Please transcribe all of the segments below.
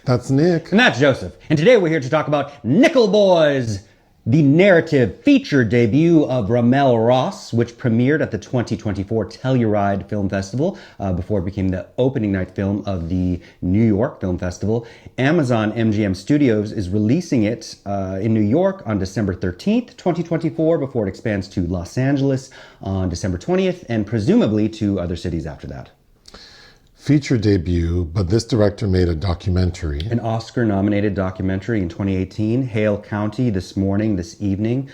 That's Nick. And that's Joseph. And today we're here to talk about Nickel Boys, the narrative feature debut of RaMell Ross, which premiered at the 2024 Telluride Film Festival before it became the opening night film of the New York Film Festival. Amazon MGM Studios is releasing it in New York on December 13th, 2024, before it expands to Los Angeles on December 20th, and presumably to other cities after that. Feature debut, but this director made a documentary. An Oscar-nominated documentary in 2018, Hale County, This Evening,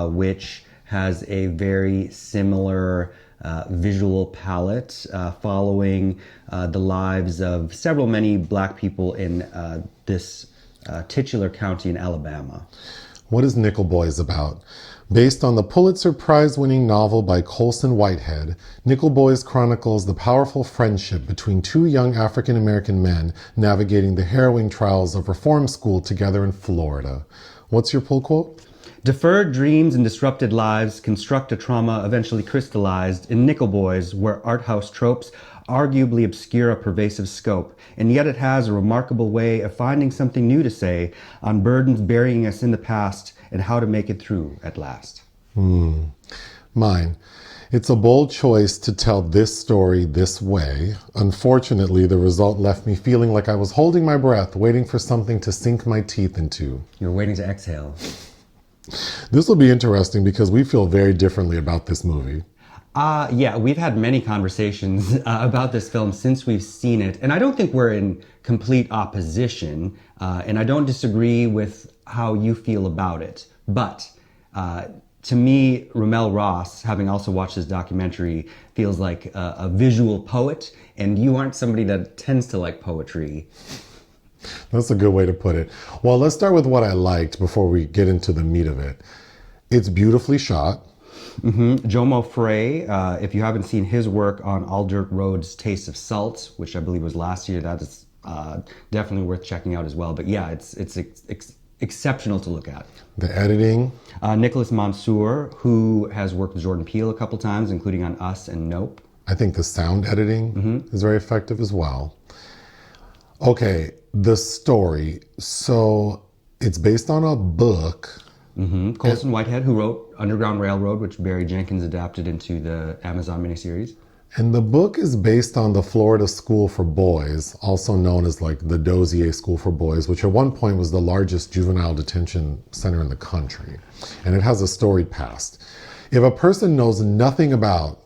which has a very similar visual palette following the lives of many black people in this titular county in Alabama. What is Nickel Boys about? Based on the Pulitzer Prize-winning novel by Colson Whitehead, Nickel Boys chronicles the powerful friendship between two young African-American men navigating the harrowing trials of reform school together in Florida. What's your pull quote? Deferred dreams and disrupted lives construct a trauma eventually crystallized in Nickel Boys, where art house tropes arguably obscure a pervasive scope, and yet it has a remarkable way of finding something new to say on burdens burying us in the past and how to make it through at last. Mine. It's a bold choice to tell this story this way. Unfortunately, the result left me feeling like I was holding my breath, waiting for something to sink my teeth into. You're waiting to exhale. This will be interesting because we feel very differently about this movie. Yeah, we've had many conversations about this film since we've seen it, and I don't think we're in complete opposition, and I don't disagree with how you feel about it. But to me, RaMell Ross, having also watched this documentary, feels like a visual poet, and you aren't somebody that tends to like poetry. That's a good way to put it. Well, let's start with what I liked before we get into the meat of it. It's beautifully shot. Jomo Frey, if you haven't seen his work on All Dirt Road's Taste of Salt, which I believe was last year, that is definitely worth checking out as well. But yeah, it's exceptional to look at. The editing. Nicholas Mansour, who has worked with Jordan Peele a couple times, including on Us and Nope. I think the sound editing is very effective as well. Okay, the story. So it's based on a book. Colson Whitehead, who wrote Underground Railroad, which Barry Jenkins adapted into the Amazon miniseries. And the book is based on the Florida School for Boys, also known as like the Dozier School for Boys, which at one point was the largest juvenile detention center in the country. And it has a storied past. If a person knows nothing about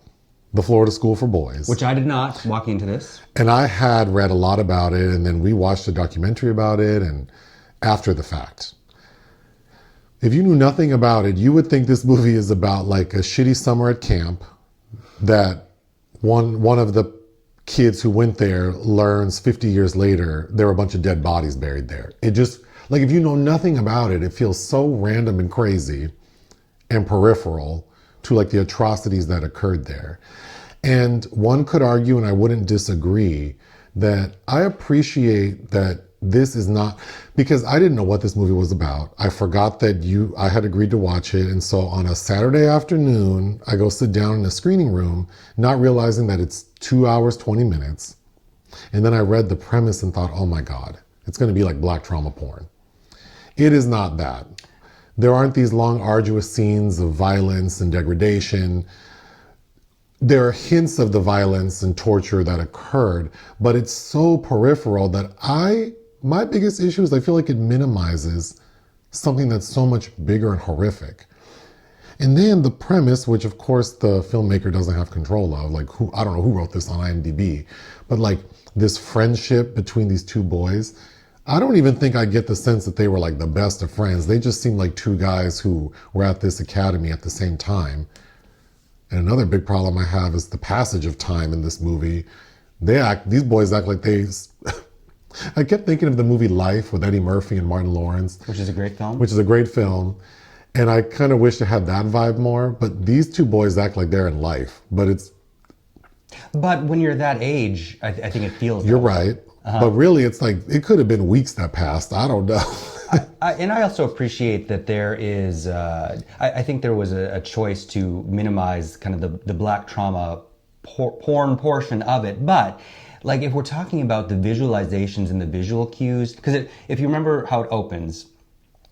the Florida School for Boys, which I did not walking into this, and I had read a lot about it, and then we watched a documentary about it, and after the fact. If you knew nothing about it, you would think this movie is about like a shitty summer at camp that one of the kids who went there learns 50 years later there were a bunch of dead bodies buried there. It just, like if you know nothing about it, it feels so random and crazy and peripheral to like the atrocities that occurred there. And one could argue, and I wouldn't disagree, that I appreciate that this is not, because I didn't know what this movie was about. I forgot that I had agreed to watch it. And so on a Saturday afternoon, I go sit down in a screening room, not realizing that it's 2 hours, 20 minutes. And then I read the premise and thought, oh my God, it's going to be like black trauma porn. It is not that. There aren't these long, arduous scenes of violence and degradation. There are hints of the violence and torture that occurred, but it's so peripheral that my biggest issue is I feel like it minimizes something that's so much bigger and horrific. And then the premise, which of course the filmmaker doesn't have control of, like I don't know who wrote this on IMDb, but like this friendship between these two boys, I don't even think I get the sense that they were like the best of friends. They just seem like two guys who were at this academy at the same time. And another big problem I have is the passage of time in this movie. These boys act like they... I kept thinking of the movie Life with Eddie Murphy and Martin Lawrence. Which is a great film. Which is a great film. And I kind of wish it had that vibe more. But these two boys act like they're in Life. But when you're that age, I think it feels... You're right. But really, it's like, it could have been weeks that passed. I don't know. And I also appreciate that there is... I think there was a choice to minimize kind of the black trauma porn portion of it. But Like if we're talking about the visualizations and the visual cues, because if you remember how it opens,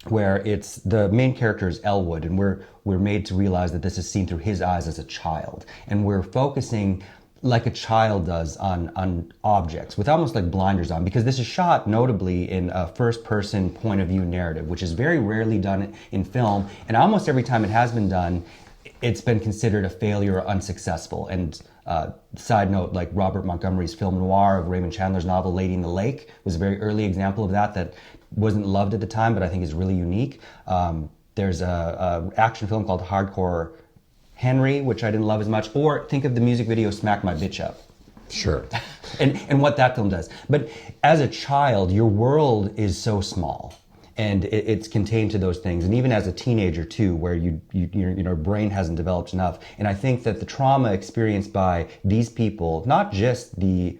where it's the main character is Elwood, and we're made to realize that this is seen through his eyes as a child, and we're focusing like a child does on objects with almost like blinders on, because this is shot notably in a first person point of view narrative, which is very rarely done in film, and almost every time it has been done, it's been considered a failure or unsuccessful. And side note, like Robert Montgomery's film noir of Raymond Chandler's novel Lady in the Lake was a very early example of that wasn't loved at the time, but I think is really unique. There's a action film called Hardcore Henry, which I didn't love as much. Or think of the music video Smack My Bitch Up. Sure. and what that film does. But as a child, your world is so small. And it's contained to those things. And even as a teenager, too, where your brain hasn't developed enough. And I think that the trauma experienced by these people, not just the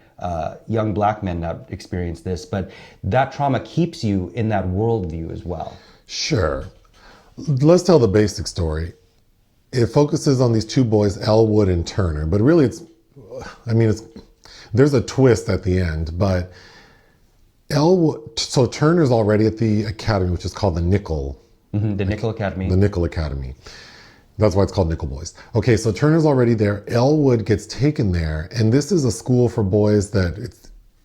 young black men that experience this, but that trauma keeps you in that worldview as well. Sure. Let's tell the basic story. It focuses on these two boys, Elwood and Turner. But really, there's a twist at the end, but so Turner's already at the academy, which is called the Nickel. Mm-hmm, the Nickel Academy. The Nickel Academy. That's why it's called Nickel Boys. Okay, so Turner's already there. Elwood gets taken there, and this is a school for boys that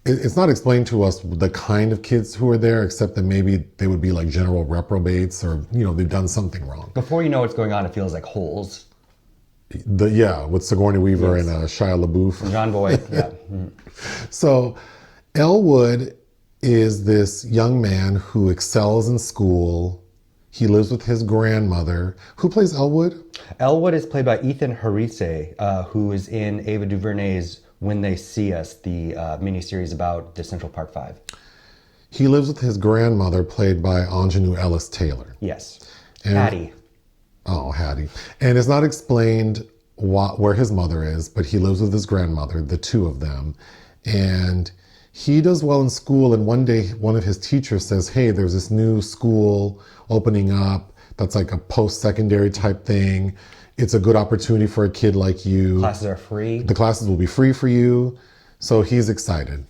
it's not explained to us the kind of kids who are there, except that maybe they would be like general reprobates, or they've done something wrong. Before you know what's going on, it feels like holes. With Sigourney Weaver, yes, and Shia LaBeouf. John Boyd, yeah. Mm-hmm. So Elwood is this young man who excels in school. He lives with his grandmother. Who plays Elwood? Elwood is played by Ethan Harise, who is in Ava DuVernay's When They See Us, the miniseries about the Central Park Five. He lives with his grandmother, played by Anjanou Ellis Taylor. Yes. Hattie. Oh, Hattie. And it's not explained where his mother is, but he lives with his grandmother, the two of them. And he does well in school, and one day one of his teachers says, hey, there's this new school opening up that's like a post-secondary type thing. It's a good opportunity for a kid like you. Classes are free. The classes will be free for you. So he's excited.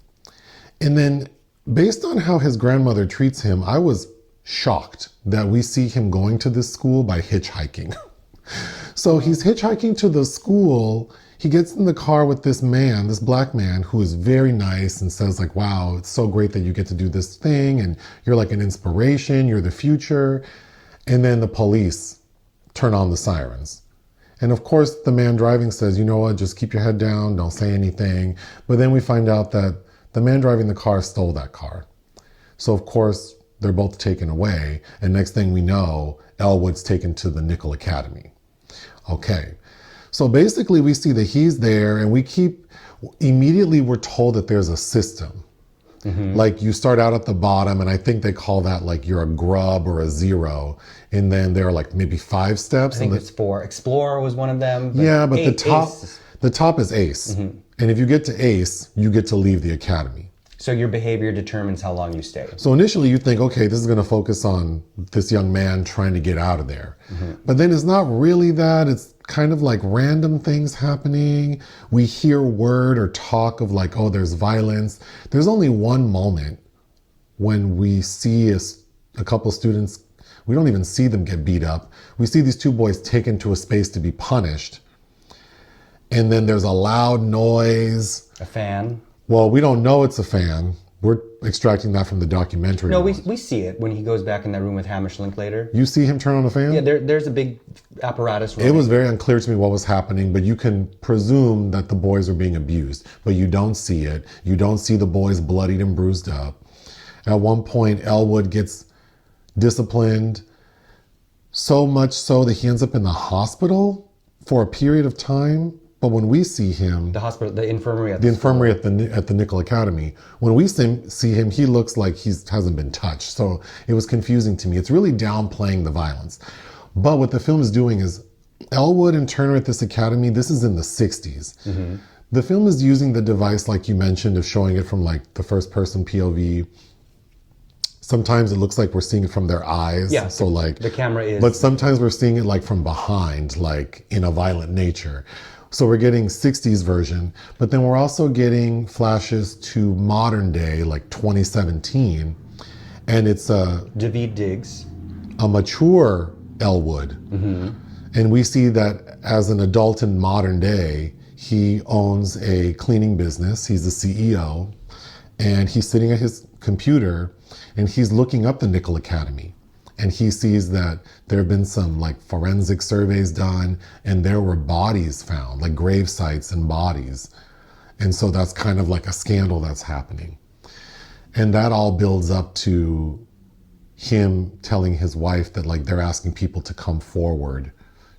And then based on how his grandmother treats him, I was shocked that we see him going to this school by hitchhiking. So he's hitchhiking to the school. He gets in the car with this man, this black man, who is very nice and says like, wow, it's so great that you get to do this thing. And you're like an inspiration. You're the future. And then the police turn on the sirens. And of course, the man driving says, you know what, just keep your head down. Don't say anything. But then we find out that the man driving the car stole that car. So of course, they're both taken away. And next thing we know, Elwood's taken to the Nickel Academy. Okay. So basically we see that he's there, and immediately we're told that there's a system. Mm-hmm. Like you start out at the bottom, and I think they call that like you're a grub or a zero. And then there are like maybe 5 steps. I think it's 4. Explorer was one of them. But the top is ace. Mm-hmm. And if you get to ace, you get to leave the academy. So your behavior determines how long you stay. So initially you think, okay, this is going to focus on this young man trying to get out of there. Mm-hmm. But then it's not really that. It's kind of like random things happening. We hear word or talk of like, oh, there's violence. There's only one moment when we see a couple students, we don't even see them get beat up. We see these 2 boys taken to a space to be punished. And then there's a loud noise. A fan. Well, we don't know it's a fan. We're extracting that from the documentary. No, we see it when he goes back in that room with Hamish Linklater. You see him turn on a fan? Yeah, there's a big apparatus running. It was very unclear to me what was happening, but you can presume that the boys are being abused. But you don't see it. You don't see the boys bloodied and bruised up. At one point, Elwood gets disciplined so much so that he ends up in the hospital for a period of time. But when we see him, the infirmary at the Nickel Academy, when we see him, he looks like he hasn't been touched. So it was confusing to me. It's really downplaying the violence. But what the film is doing is Elwood and Turner at this academy, this is in the 60s. Mm-hmm. The film is using the device, like you mentioned, of showing it from like the first person POV. Sometimes it looks like we're seeing it from their eyes. Yeah, so like the camera is. But sometimes we're seeing it like from behind, like in a violent nature. So we're getting 60s version, but then we're also getting flashes to modern day, like 2017. And it's David Diggs. a mature Elwood. And we see that as an adult in modern day, he owns a cleaning business. He's the CEO. And he's sitting at his computer and he's looking up the Nickel Academy. And he sees that there have been some like forensic surveys done and there were bodies found, like grave sites and bodies. And so that's kind of like a scandal that's happening. And that all builds up to him telling his wife that like they're asking people to come forward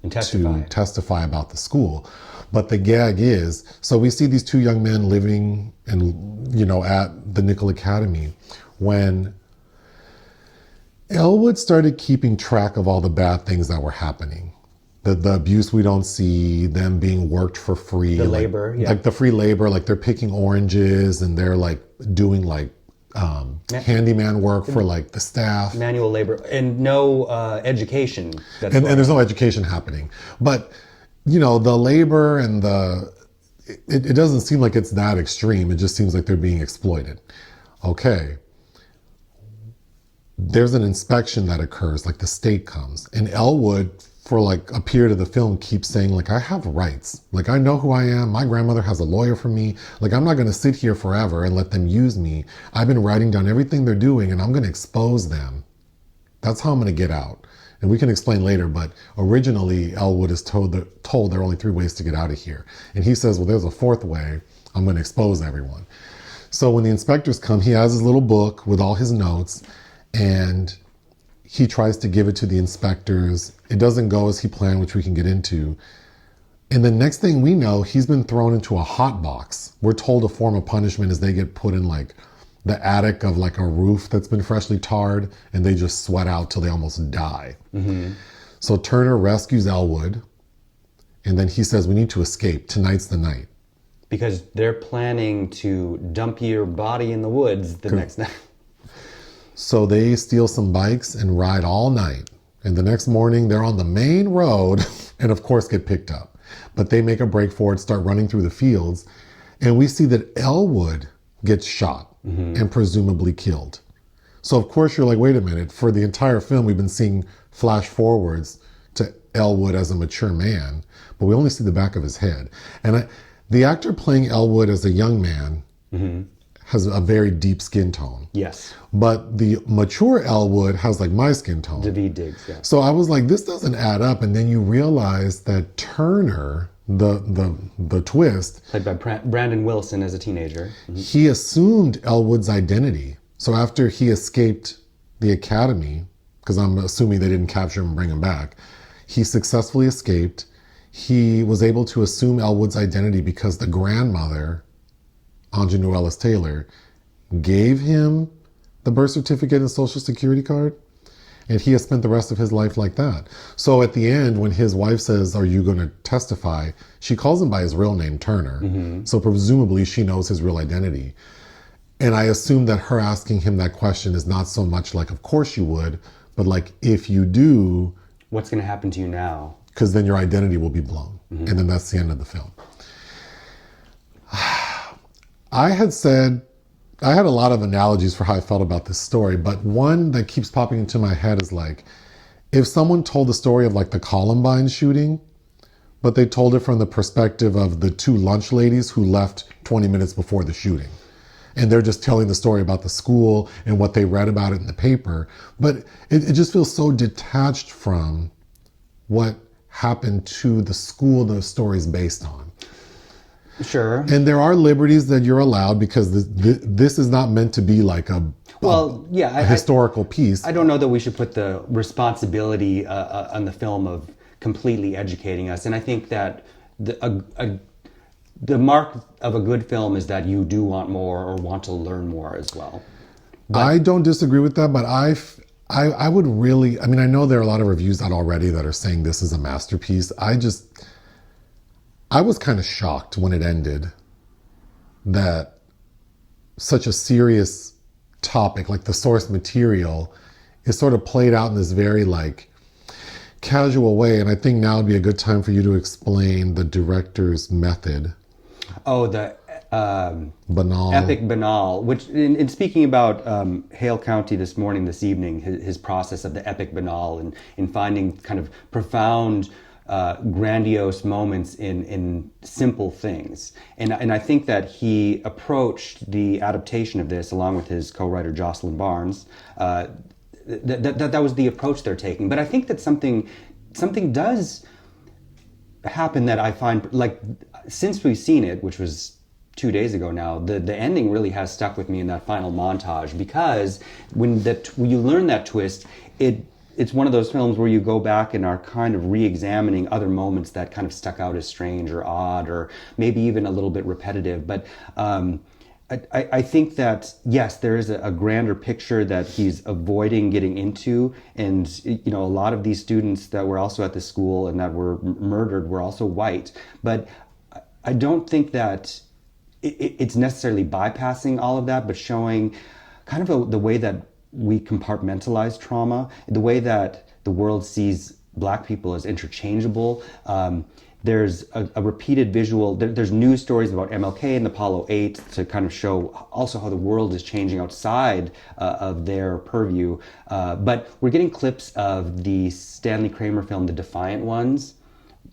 And to testify about the school. But the gag is, so we see these two young men living and, you know, at the Nickel Academy when Elwood started keeping track of all the bad things that were happening. The abuse we don't see, them being worked for free. The labor, yeah. Like the free labor, like they're picking oranges and they're like doing like handyman work for like the staff. Manual labor and no education. And there's no education happening. But, you know, the labor and it doesn't seem like it's that extreme. It just seems like they're being exploited. Okay. There's an inspection that occurs, like the state comes. And Elwood, for like a period of the film, keeps saying, like, I have rights. Like, I know who I am. My grandmother has a lawyer for me. Like, I'm not going to sit here forever and let them use me. I've been writing down everything they're doing and I'm going to expose them. That's how I'm going to get out. And we can explain later, but originally Elwood is told there are only 3 ways to get out of here. And he says, well, there's a 4th way. I'm going to expose everyone. So when the inspectors come, he has his little book with all his notes and he tries to give it to the inspectors. It doesn't go as he planned, which we can get into. And the next thing we know, he's been thrown into a hot box. We're told a form of punishment is they get put in like the attic of like a roof that's been freshly tarred and they just sweat out till they almost die. So Turner rescues Elwood and then he says, we need to escape. Tonight's the night. Because they're planning to dump your body in the woods the next night. So they steal some bikes and ride all night. And the next morning they're on the main road and of course get picked up. But they make a break for it, start running through the fields. And we see that Elwood gets shot and presumably killed. So of course you're like, wait a minute, for the entire film we've been seeing flash forwards to Elwood as a mature man, but we only see the back of his head. And the actor playing Elwood as a young man has a very deep skin tone. Yes. But the mature Elwood has like my skin tone. David Diggs, yeah. So I was like, this doesn't add up. And then you realize that Turner, the twist, Played by Brandon Wilson as a teenager. he assumed Elwood's identity. So after he escaped the academy, because I'm assuming they didn't capture him and bring him back, he successfully escaped. He was able to assume Elwood's identity because the grandmother, Anjanue Ellis Taylor, gave him the birth certificate and social security card. And he has spent the rest of his life like that. So at the end, when his wife says, are you going to testify? She calls him by his real name, Turner. So presumably she knows his real identity. And I assume that her asking him that question is not so much like, of course you would, but like, if you do, What's going to happen to you now? because then your identity will be blown. And then that's the end of the film. I had a lot of analogies for how I felt about this story, but one that keeps popping into my head is like, if someone told the story of like the Columbine shooting, but they told it from the perspective of the 2 lunch ladies who left 20 minutes before the shooting. And they're just telling the story about the school and what they read about it in the paper. But it just feels so detached from what happened to the school the story's based on. Sure. And there are liberties that you're allowed because this is not meant to be like a historical piece. I don't know that we should put the responsibility on the film of completely educating us. And I think that the mark of a good film is that you do want more or want to learn more as well. But I don't disagree with that, but I would really, I mean, I know there are a lot of reviews out already that are saying this is a masterpiece. I was kind of shocked when it ended that such a serious topic like the source material is sort of played out in this very like casual way, and I think now would be a good time for you to explain the director's method. Oh, the Banal. epic banal, which in speaking about Hale County this evening, his process of the epic banal and in finding kind of profound, grandiose moments in simple things. And I think that he approached the adaptation of this, along with his co-writer Joslyn Barnes, that was the approach they're taking. But I think that something does happen that I find, like, since we've seen it, which was 2 days ago now, the ending really has stuck with me in that final montage, because when you learn that twist, it's one of those films where you go back and are kind of re-examining other moments that kind of stuck out as strange or odd or maybe even a little bit repetitive. But I think that, yes, there is a grander picture that he's avoiding getting into. And, you know, a lot of these students that were also at the school and that were murdered were also white. But I don't think that it's necessarily bypassing all of that, but showing kind of the way that we compartmentalize trauma, the way that the world sees Black people as interchangeable. There's a repeated visual. There's news stories about MLK and Apollo 8 to kind of show also how the world is changing outside of their purview. But we're getting clips of the Stanley Kramer film, The Defiant Ones,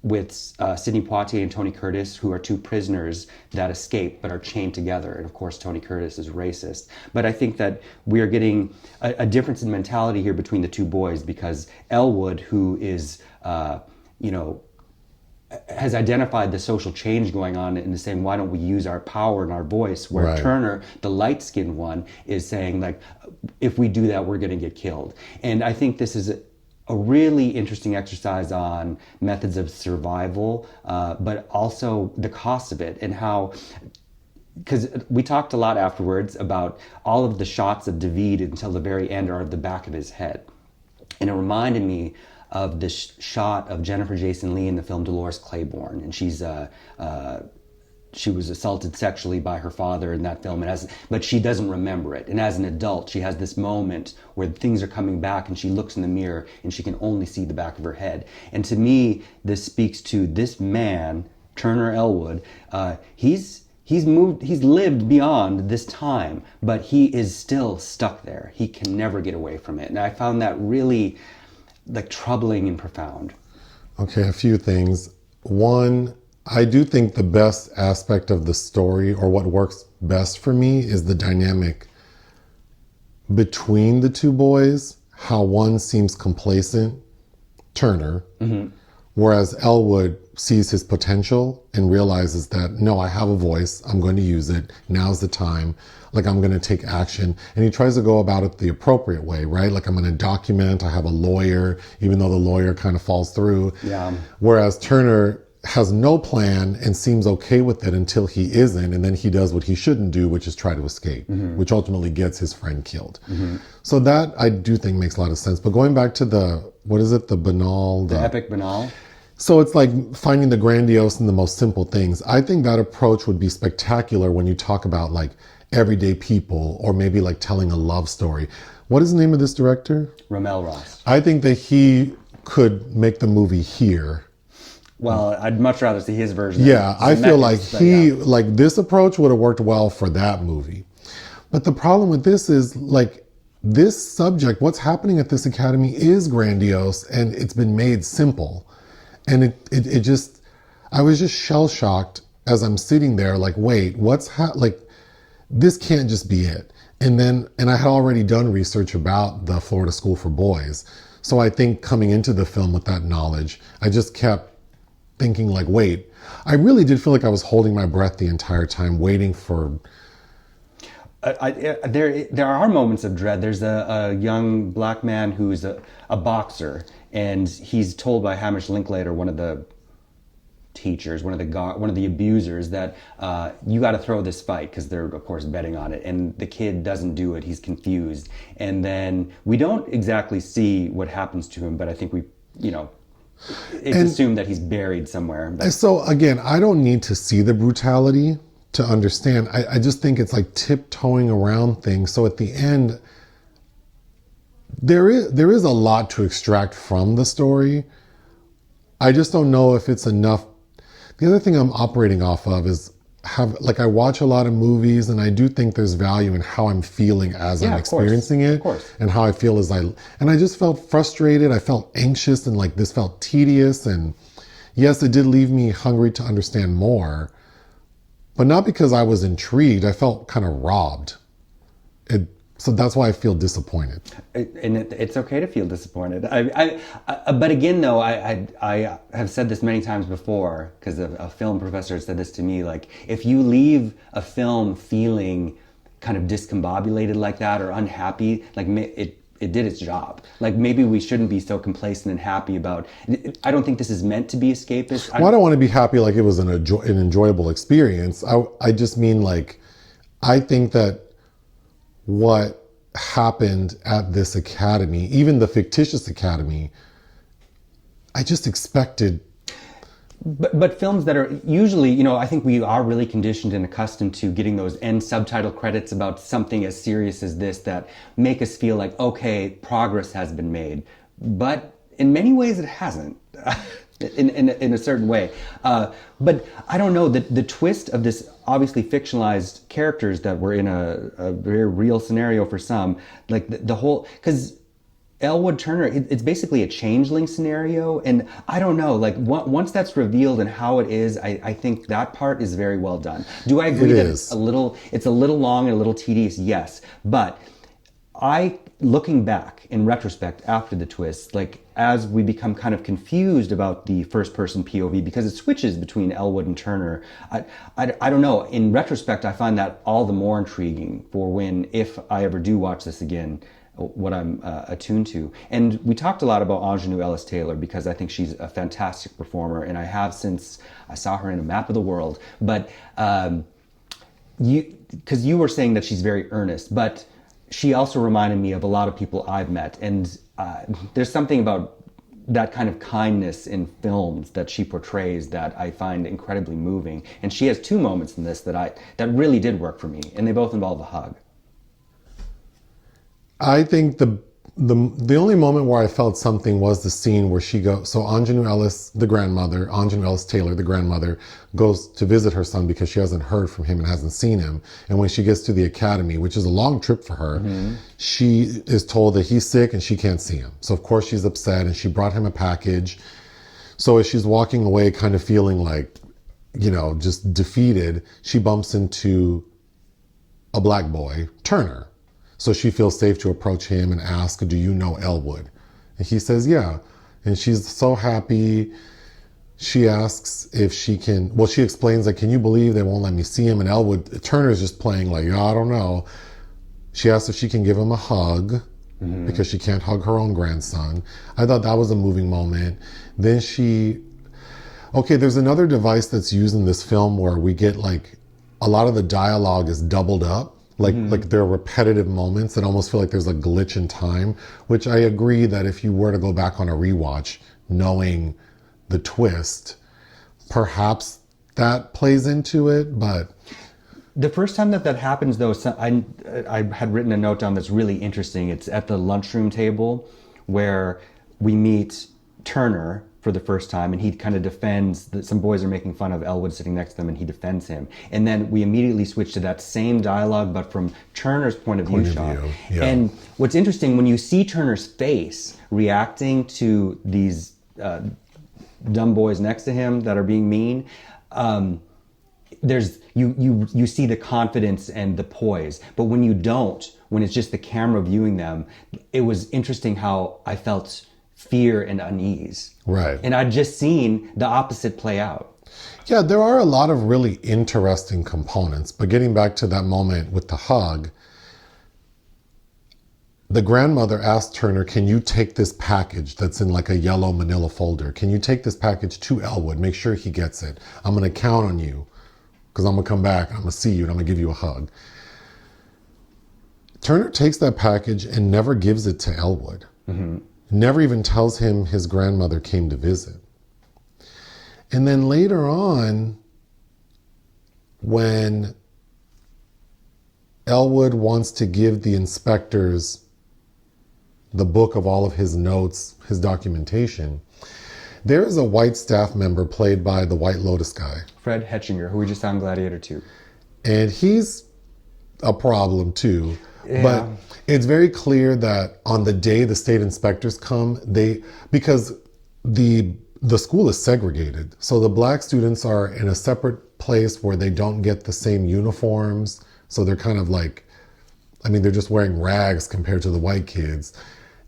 with Sidney Poitier and Tony Curtis, who are two prisoners that escape but are chained together. And of course, Tony Curtis is racist. But I think that we are getting a difference in mentality here between the two boys, because Elwood, who is, has identified the social change going on and is saying, why don't we use our power and our voice? Where Right. Turner, the light-skinned one, is saying, like, if we do that, we're going to get killed. And I think this is a really interesting exercise on methods of survival, but also the cost of it, and how, because we talked a lot afterwards about all of the shots of David until the very end are of the back of his head. And it reminded me of this shot of Jennifer Jason Leigh in the film Dolores Claiborne, and she was assaulted sexually by her father in that film, but she doesn't remember it. And as an adult, she has this moment where things are coming back, and she looks in the mirror and she can only see the back of her head. And to me, this speaks to this man, Turner Elwood. He's lived beyond this time, but he is still stuck there. He can never get away from it. And I found that really, like, troubling and profound. Okay, a few things. One, I do think the best aspect of the story, or what works best for me, is the dynamic between the two boys. How one seems complacent, Turner, whereas Elwood sees his potential and realizes that, no, I have a voice, I'm going to use it, now's the time, like, I'm going to take action. And he tries to go about it the appropriate way, right? Like, I'm going to document, I have a lawyer, even though the lawyer kind of falls through. Yeah. Whereas Turner has no plan and seems okay with it until he isn't, and then he does what he shouldn't do, which is try to escape, which ultimately gets his friend killed. So that, I do think, makes a lot of sense. But going back to the banal, The epic banal. so it's like finding the grandiose in the most simple things. I think that approach would be spectacular when you talk about, like, everyday people, or maybe like telling a love story. What is the name of this director? RaMell Ross. I think that he could make the movie here. Well, I'd much rather see his version. Yeah, I feel like Zemeckis, like this approach would have worked well for that movie. But the problem with this is, like, this subject, what's happening at this academy is grandiose, and it's been made simple. And it just, I was just shell-shocked as I'm sitting there, like, wait, like, this can't just be it. And I had already done research about the Florida School for Boys. So I think coming into the film with that knowledge, I just kept thinking, like, wait, I really did feel like I was holding my breath the entire time, waiting for... There are moments of dread. There's a young Black man who's a boxer, and he's told by Hamish Linklater, one of the teachers, one of the abusers, that you got to throw this fight, because they're, of course, betting on it. And the kid doesn't do it. He's confused. And then we don't exactly see what happens to him, but I think it's assumed that he's buried somewhere. So again, I don't need to see the brutality to understand. I just think it's like tiptoeing around things. So at the end, there is a lot to extract from the story, I just don't know if it's enough. The other thing I'm operating off of is I watch a lot of movies, and I do think there's value in how I'm feeling as I'm experiencing it, and how I feel and I just felt frustrated. I felt anxious, and like this felt tedious. And yes, it did leave me hungry to understand more, but not because I was intrigued. I felt kind of robbed. So that's why I feel disappointed. And it's okay to feel disappointed. But again, though, I have said this many times before, because a film professor said this to me, like, if you leave a film feeling kind of discombobulated like that or unhappy, like it did its job. Like, maybe we shouldn't be so complacent and happy about it. I don't think this is meant to be escapist. Well, I don't want to be happy like it was an enjoyable experience. I just mean, like, I think that what happened at this academy, even the fictitious academy, I just expected. But films that are usually, you know, I think we are really conditioned and accustomed to getting those end subtitle credits about something as serious as this that make us feel like, okay, progress has been made. But in many ways it hasn't. In a certain way. But I don't know, the twist of this obviously fictionalized characters that were in a very real scenario for some, like the whole, because Elwood Turner, it's basically a changeling scenario. And I don't know, like once that's revealed and how it is, I think that part is very well done. Do I agree that it's a little long and a little tedious? Yes. But looking back in retrospect after the twist, like as we become kind of confused about the first person POV because it switches between Elwood and Turner, I don't know. In retrospect, I find that all the more intriguing for when, if I ever do watch this again, what I'm attuned to. And we talked a lot about Aunjanue Ellis Taylor because I think she's a fantastic performer, and I have since I saw her in A Map of the World. But because you were saying that she's very earnest, but she also reminded me of a lot of people I've met. And there's something about that kind of kindness in films that she portrays that I find incredibly moving. And she has two moments in this that really did work for me, and they both involve a hug. I think the only moment where I felt something was the scene where she goes, so Aunjanue Ellis, the grandmother, Aunjanue Ellis Taylor, the grandmother, goes to visit her son because she hasn't heard from him and hasn't seen him. And when she gets to the academy, which is a long trip for her, she is told that he's sick and she can't see him. So of course she's upset, and she brought him a package. So as she's walking away kind of feeling like, you know, just defeated, she bumps into a black boy, Turner. So she feels safe to approach him and ask, do you know Elwood? And he says, yeah. And she's so happy. She asks if she can, well, she explains, like, can you believe they won't let me see him? And Turner's just playing like, oh, I don't know. She asks if she can give him a hug because she can't hug her own grandson. I thought that was a moving moment. Then there's another device that's used in this film where we get, like, a lot of the dialogue is doubled up. Like there are repetitive moments that almost feel like there's a glitch in time, which I agree that if you were to go back on a rewatch, knowing the twist, perhaps that plays into it. But the first time that happens, though, I had written a note down that's really interesting. It's at the lunchroom table where we meet Turner for the first time, and he kind of defends that some boys are making fun of Elwood sitting next to them, and he defends him. And then we immediately switch to that same dialogue, but from Turner's point of view. Yeah. And what's interesting, when you see Turner's face reacting to these dumb boys next to him that are being mean, you see the confidence and the poise. But when you don't, when it's just the camera viewing them, it was interesting how I felt fear and unease. Right. And I'd just seen the opposite play out. Yeah, there are a lot of really interesting components. But getting back to that moment with the hug, the grandmother asked Turner, can you take this package that's in like a yellow manila folder? Can you take this package to Elwood? Make sure he gets it. I'm going to count on you because I'm going to come back. I'm going to see you and I'm going to give you a hug. Turner takes that package and never gives it to Elwood. Never even tells him his grandmother came to visit. And then later on, when Elwood wants to give the inspectors the book of all of his notes, his documentation, There's a white staff member played by the White Lotus guy. Fred Hetchinger, who we just saw in Gladiator 2. And he's a problem too. Yeah. But it's very clear that on the day the state inspectors come, because the school is segregated. So the black students are in a separate place where they don't get the same uniforms. So they're kind of like, they're just wearing rags compared to the white kids.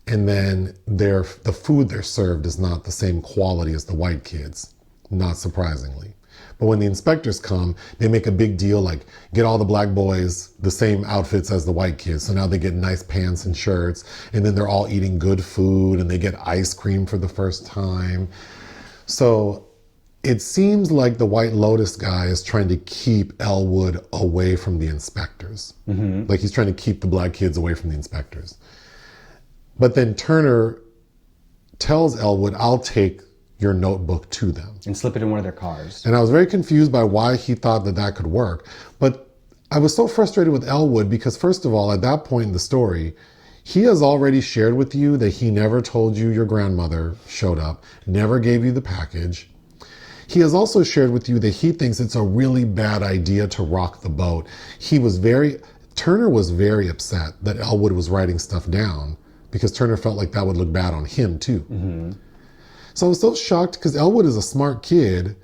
And then the food they're served is not the same quality as the white kids, not surprisingly. But when the inspectors come, they make a big deal, like get all the black boys the same outfits as the white kids. So now they get nice pants and shirts, and then they're all eating good food, and they get ice cream for the first time. So it seems like the White Lotus guy is trying to keep Elwood away from the inspectors. Mm-hmm. Like he's trying to keep the black kids away from the inspectors. But then Turner tells Elwood, I'll take your notebook to them. And slip it in one of their cars. And I was very confused by why he thought that could work. But I was so frustrated with Elwood because, first of all, at that point in the story, he has already shared with you that he never told you your grandmother showed up, never gave you the package. He has also shared with you that he thinks it's a really bad idea to rock the boat. Turner was very upset that Elwood was writing stuff down because Turner felt like that would look bad on him too. Mm-hmm. So I was so shocked because Elwood is a smart kid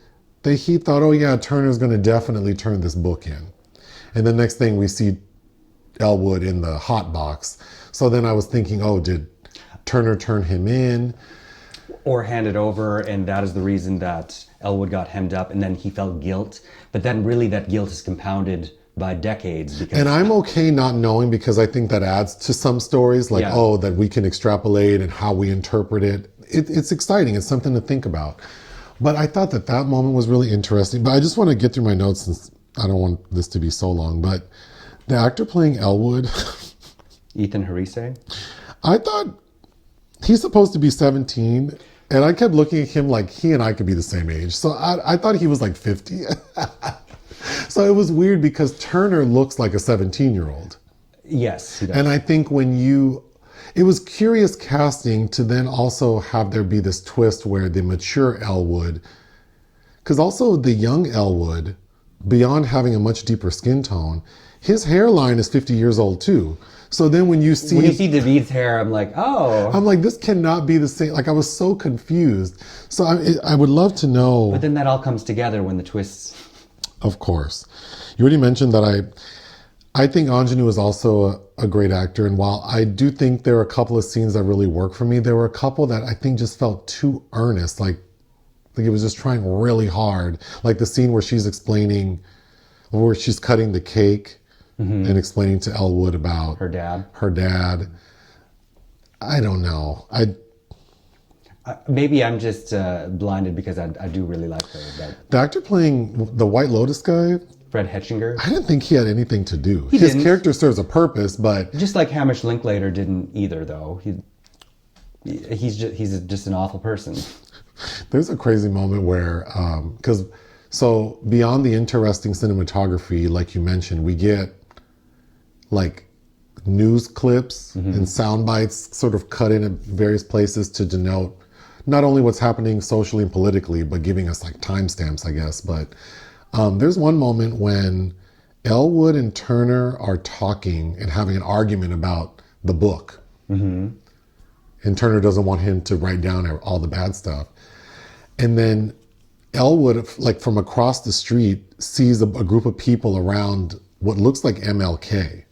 that he thought, oh yeah, Turner's going to definitely turn this book in. And the next thing we see Elwood in the hot box. So then I was thinking, oh, did Turner turn him in? Or hand it over, and that is the reason that Elwood got hemmed up, and then he felt guilt. But then really that guilt is compounded by decades. And I'm okay not knowing because I think that adds to some stories, like, that we can extrapolate and how we interpret it. It's exciting. It's something to think about. But I thought that moment was really interesting. But I just want to get through my notes since I don't want this to be so long. But the actor playing Elwood... Ethan Harise? I thought he's supposed to be 17. And I kept looking at him like he and I could be the same age. So I thought he was like 50. So it was weird because Turner looks like a 17-year-old. Yes, he does. And I think it was curious casting to then also have there be this twist where the mature Elwood, because also the young Elwood, beyond having a much deeper skin tone, his hairline is 50 years old too. So then when you see David's hair, I'm like, oh. I'm like, this cannot be the same. Like I was so confused. So I would love to know. But then that all comes together when the twists. Of course. You already mentioned that I think Ingenue is also a great actor. And while I do think there are a couple of scenes that really work for me, there were a couple that I think just felt too earnest. Like it was just trying really hard. Like the scene where she's cutting the cake and explaining to Elwood about her dad. I don't know. Maybe I'm just blinded because I do really like her. But the actor playing the White Lotus guy, Fred Hetchinger, I didn't think he had anything to do. His character serves a purpose, but just like Hamish Linklater didn't either, though. He's just an awful person. There's a crazy moment where so beyond the interesting cinematography, like you mentioned, we get like news clips and sound bites sort of cut in at various places to denote not only what's happening socially and politically, but giving us like timestamps, I guess. But there's one moment when Elwood and Turner are talking and having an argument about the book. Mm-hmm. And Turner doesn't want him to write down all the bad stuff. And then Elwood, like from across the street, sees a group of people around what looks like MLK.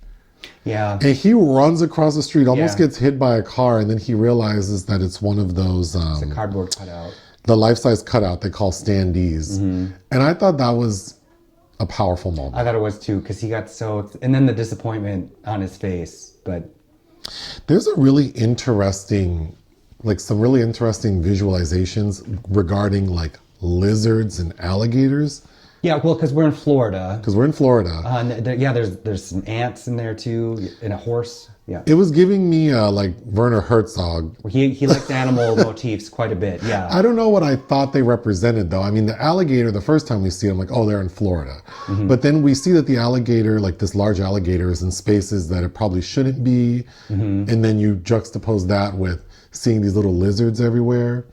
Yeah. And he runs across the street, almost gets hit by a car, and then he realizes that it's one of those... it's a cardboard cutout. The life-size cutout they call standees. Mm-hmm. And I thought that was a powerful moment. I thought it was too, because he got so... And then the disappointment on his face, but... There's a really interesting... some really interesting visualizations regarding, lizards and alligators. Yeah, well, because we're in Florida. There's some ants in there too, and a horse. Yeah. It was giving me Werner Herzog. He likes animal motifs quite a bit. Yeah. I don't know what I thought they represented though. I mean, the alligator. The first time we see it, I'm like, oh, they're in Florida. Mm-hmm. But then we see that the alligator, this large alligator, is in spaces that it probably shouldn't be. Mm-hmm. And then you juxtapose that with seeing these little lizards everywhere.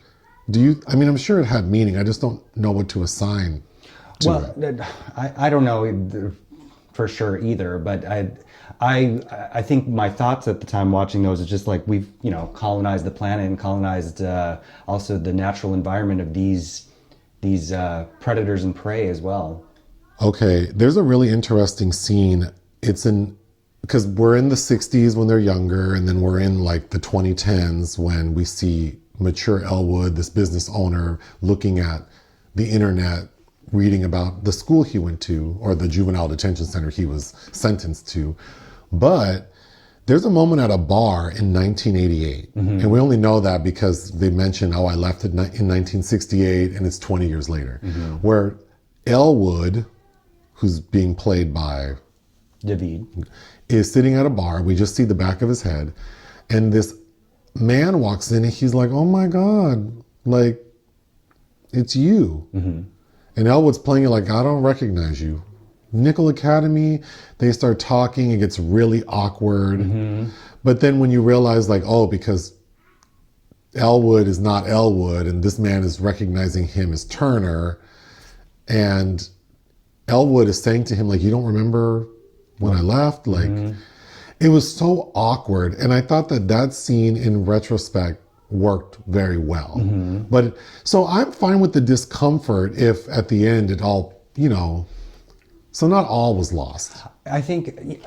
Do you? I mean, I'm sure it had meaning. I just don't know what to assign to it. I don't know for sure either, but I think my thoughts at the time watching those is just like we've colonized the planet and colonized also the natural environment of these predators and prey as well. Okay, there's a really interesting scene. Because we're in the 60s when they're younger, and then we're in like the 2010s when we see mature Elwood, this business owner, looking at the internet, reading about the school he went to or the juvenile detention center he was sentenced to. But there's a moment at a bar in 1988, and we only know that because they mention, I left it in 1968, and it's 20 years later, where Elwood, who's being played by David, is sitting at a bar. We just see the back of his head, and this man walks in, and he's like, "Oh my God, like, it's you." And Elwood's playing it like, "I don't recognize you." Nickel Academy, they start talking, it gets really awkward. But then when you realize like, oh, because Elwood is not Elwood, and this man is recognizing him as Turner, and Elwood is saying to him like, "You don't remember when I left?" Like, it was so awkward. And I thought that scene in retrospect worked very well. But so I'm fine with the discomfort if at the end it all, so not all was lost. I think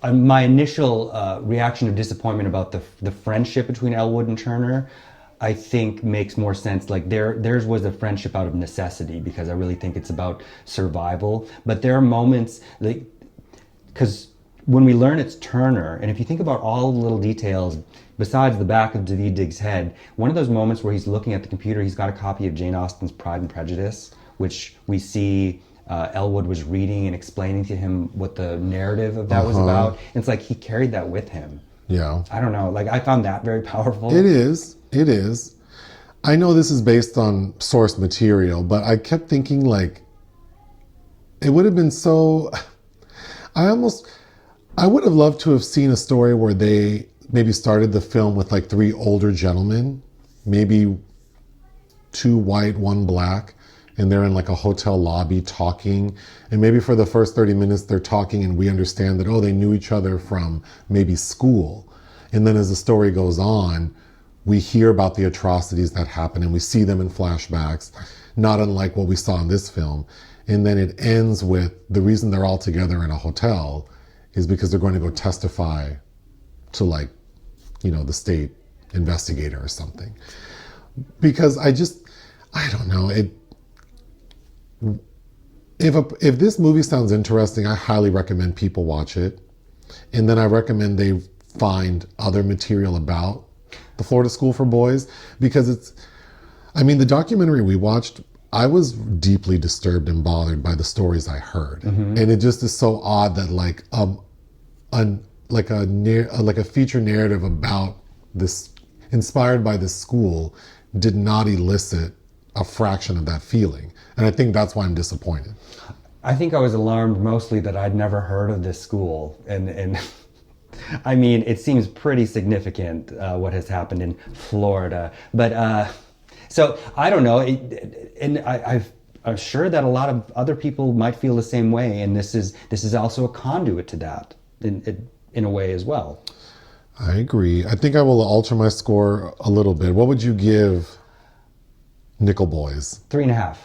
my initial reaction of disappointment about the friendship between Elwood and Turner, I think makes more sense. Like theirs was a friendship out of necessity, because I really think it's about survival. But there are moments like, because when we learn it's Turner, and if you think about all the little details besides the back of David Diggs' head, one of those moments where he's looking at the computer, he's got a copy of Jane Austen's Pride and Prejudice, which we see Elwood was reading and explaining to him what the narrative of that was about. And it's like he carried that with him. Yeah. I don't know. Like, I found that very powerful. It is. I know this is based on source material, but I kept thinking like, it would have been so... I would have loved to have seen a story where they maybe started the film with like 3 older gentlemen, maybe 2 white, 1 black, and they're in like a hotel lobby talking. And maybe for the first 30 minutes they're talking and we understand that, oh, they knew each other from maybe school. And then as the story goes on, we hear about the atrocities that happen and we see them in flashbacks, not unlike what we saw in this film. And then it ends with the reason they're all together in a hotel is because they're going to go testify to like, the state investigator or something. Because I don't know. If this movie sounds interesting, I highly recommend people watch it. And then I recommend they find other material about the Florida School for Boys, because the documentary we watched, I was deeply disturbed and bothered by the stories I heard. And it just is so odd that like a feature narrative about this, inspired by this school, did not elicit a fraction of that feeling. And I think that's why I'm disappointed. I think I was alarmed mostly that I'd never heard of this school. And I mean, it seems pretty significant what has happened in Florida. But so I don't know. I'm sure that a lot of other people might feel the same way. And this is also a conduit to that in a way as well. I agree. I think I will alter my score a little bit. What would you give Nickel Boys? 3.5.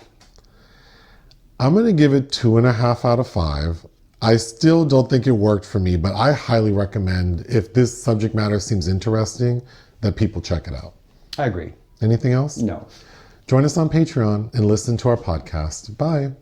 I'm going to give it 2.5 out of 5. I still don't think it worked for me, but I highly recommend, if this subject matter seems interesting, that people check it out. I agree. Anything else? No. Join us on Patreon and listen to our podcast. Bye.